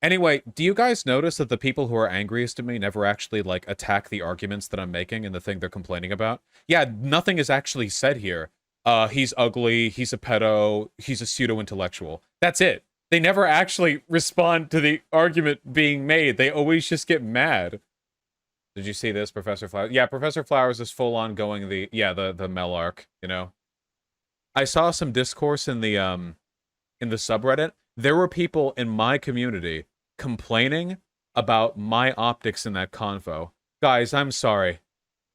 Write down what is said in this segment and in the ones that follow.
Anyway, do you guys notice that the people who are angriest at me never actually, like, attack the arguments that I'm making and the thing they're complaining about? Yeah, nothing is actually said here. He's ugly, he's a pedo, he's a pseudo-intellectual. That's it. They never actually respond to the argument being made. They always just get mad. Did you see this, Professor Flowers? Yeah, Professor Flowers is full-on going the Mel arc, you know? I saw some discourse in the subreddit. There were people in my community complaining about my optics in that convo. Guys, I'm sorry.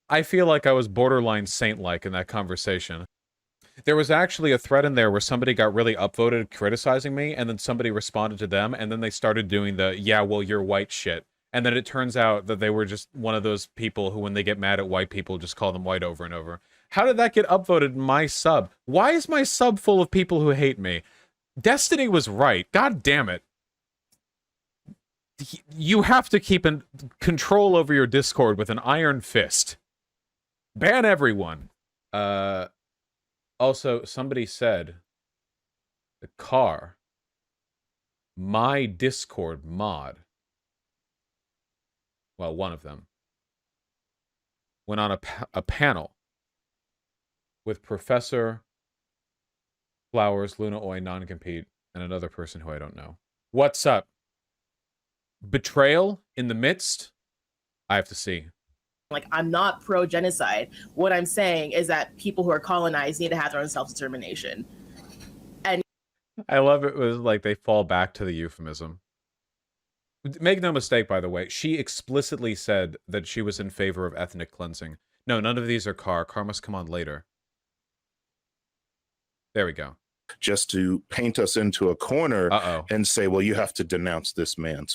I feel like I was borderline saint-like in that conversation. There was actually a thread in there where somebody got really upvoted criticizing me, and then somebody responded to them, and then they started doing the, yeah, well, you're white shit. And then it turns out that they were just one of those people who, when they get mad at white people, just call them white over and over. How did that get upvoted in my sub? Why is my sub full of people who hate me? Destiny was right. God damn it. You have to keep in control over your Discord with an iron fist. Ban everyone. Also, somebody said the car, my Discord mod, well, one of them, went on a panel with Professor Flowers, Luna Oi, Non-Compete, and another person who I don't know. What's up? Betrayal in the midst? I have to see. Like, I'm not pro-genocide. What I'm saying is that people who are colonized need to have their own self-determination. And I love it was like they fall back to the euphemism. Make no mistake, by the way, she explicitly said that she was in favor of ethnic cleansing. No, none of these are car. Car must come on later. There we go. Just to paint us into a corner and say, well, you have to denounce this man's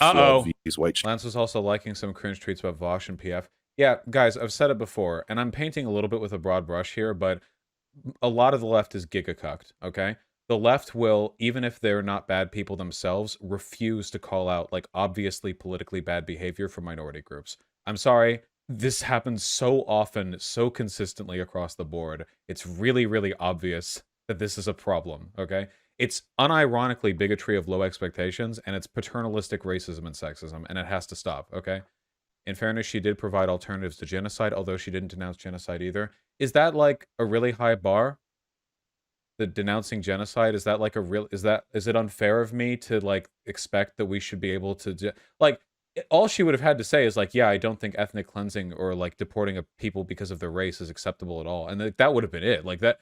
these white. Lance was also liking some cringe tweets about Vaush and PF. Yeah, guys, I've said it before, and I'm painting a little bit with a broad brush here, but a lot of the left is giga-cucked, okay? The left will, even if they're not bad people themselves, refuse to call out, like, obviously politically bad behavior from minority groups. I'm sorry, this happens so often, so consistently across the board. It's really, really obvious that this is a problem, okay? It's unironically bigotry of low expectations, and it's paternalistic racism and sexism, and it has to stop, okay? In fairness, she did provide alternatives to genocide, although she didn't denounce genocide either. Is that, like, a really high bar? The denouncing genocide? Is that, like, a real... Is it unfair of me to, like, expect that we should be able to... Like, all she would have had to say is, like, yeah, I don't think ethnic cleansing or, like, deporting a people because of their race is acceptable at all. And that would have been it. Like, that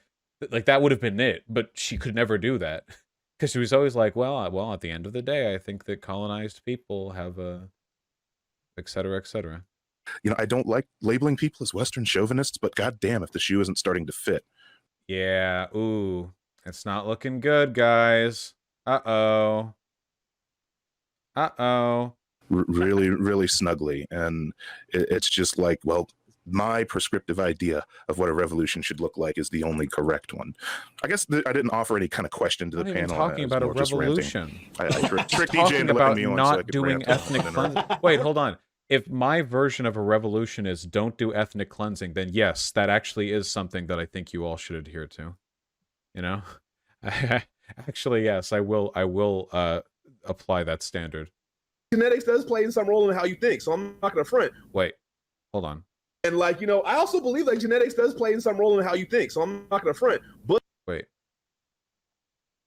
would have been it. But she could never do that. Because she was always like, well, at the end of the day, I think that colonized people have a... etc., etc. You know, I don't like labeling people as Western chauvinists, but goddamn if the shoe isn't starting to fit. Yeah, ooh. It's not looking good, guys. Uh-oh. Uh-oh. Really, really snugly. And it's just like, well, my prescriptive idea of what a revolution should look like is the only correct one. I guess I didn't offer any kind of question to the panel. Talking about a revolution. I tricked DJ talking into about me on not so I could doing rant ethnic on. cleansing. Wait, hold on. If my version of a revolution is don't do ethnic cleansing, then yes, that actually is something that I think you all should adhere to. You know? Actually, yes, I will apply that standard. Genetics does play some role in how you think, so I'm not gonna front. Wait, hold on. And, like, you know, I also believe like genetics does play some role in how you think, so I'm not gonna front. But wait.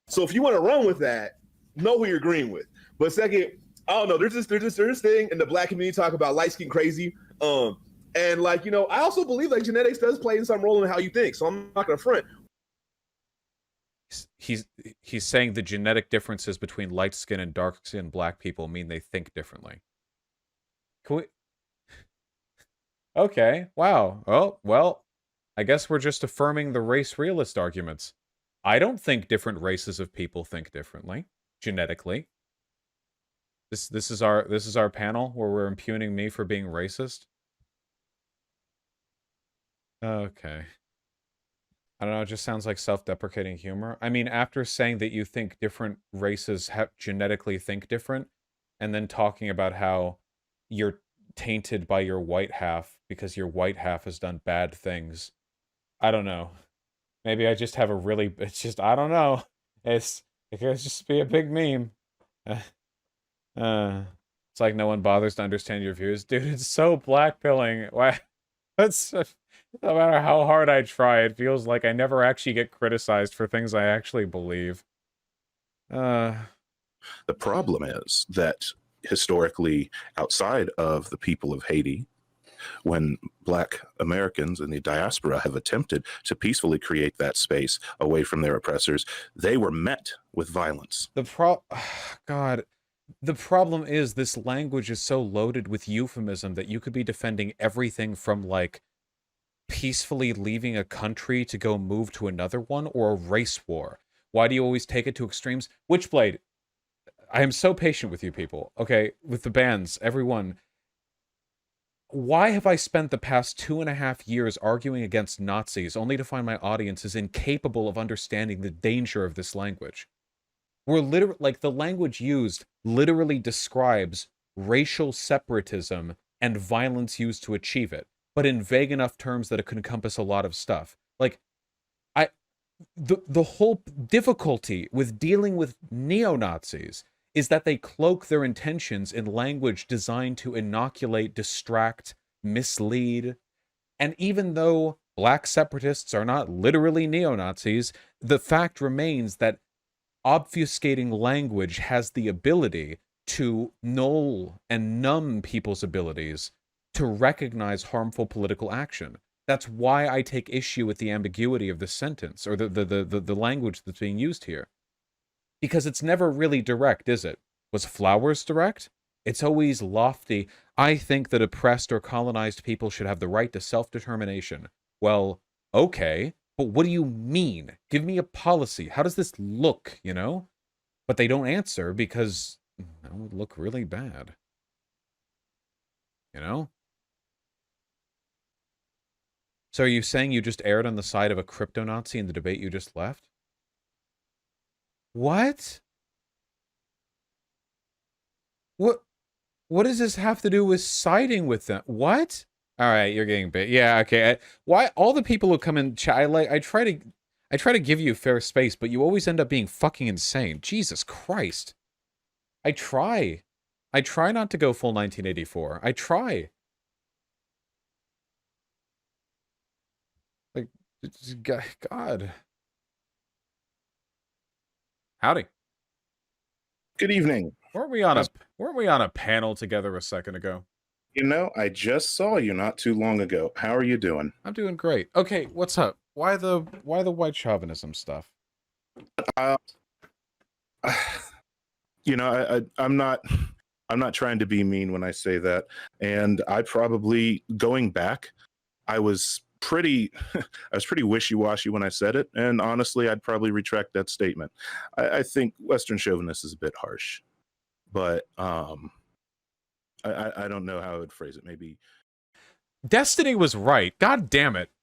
So if you want to run with that, know who you're agreeing with. But second, I don't know. There's this thing in the black community talk about light skin crazy. And, like, you know, I also believe like genetics does play some role in how you think, so I'm not gonna front. He's saying the genetic differences between light skin and dark skin black people mean they think differently. Can we... Okay, wow. Oh, well, I guess we're just affirming the race realist arguments. I don't think different races of people think differently, genetically. This is our panel where we're impugning me for being racist. Okay. I don't know, it just sounds like self-deprecating humor. I mean, after saying that you think different races genetically think different, and then talking about how you're tainted by your white half because your white half has done bad things. I don't know. Maybe I just have a really... It's just, I don't know. It could just be a big meme. It's like no one bothers to understand your views. Dude, it's so blackpilling. Why? That's no matter how hard I try, it feels like I never actually get criticized for things I actually believe. The problem is that historically, outside of the people of Haiti, when Black Americans in the diaspora have attempted to peacefully create that space away from their oppressors, they were met with violence. God, the problem is this language is so loaded with euphemism that you could be defending everything from, like, peacefully leaving a country to go move to another one, or a race war. Why do you always take it to extremes? Witchblade, I am so patient with you people, okay? With the bans, everyone. Why have I spent the past 2.5 years arguing against Nazis only to find my audience is incapable of understanding the danger of this language? We're literally, like, the language used literally describes racial separatism and violence used to achieve it, but in vague enough terms that it could encompass a lot of stuff. Like, the whole difficulty with dealing with neo-Nazis is that they cloak their intentions in language designed to inoculate, distract, mislead. And even though black separatists are not literally neo-Nazis, the fact remains that obfuscating language has the ability to null and numb people's abilities to recognize harmful political action. That's why I take issue with the ambiguity of the sentence, or the language that's being used here. Because it's never really direct, is it? Was Flowers direct? It's always lofty. I think that oppressed or colonized people should have the right to self-determination. Well, okay, but what do you mean? Give me a policy. How does this look, you know? But they don't answer because that would look really bad. You know? So are you saying you just erred on the side of a crypto-Nazi in the debate you just left? What? What does this have to do with siding with them? What? All right, you're getting bit. Yeah, okay. Why all the people who come in chat? I try to give you fair space, but you always end up being fucking insane. Jesus Christ. I try not to go full 1984. I try. Like, God. Howdy. Good evening. Weren't we on a panel together a second ago? You know, I just saw you not too long ago. How are you doing? I'm doing great. Okay, what's up? Why the white chauvinism stuff? You know, I'm not trying to be mean when I say that. And I probably, going back, I was pretty wishy-washy when I said it. And honestly, I'd probably retract that statement. I think Western chauvinist is a bit harsh, but I don't know how I would phrase it. Maybe Destiny was right. God damn it.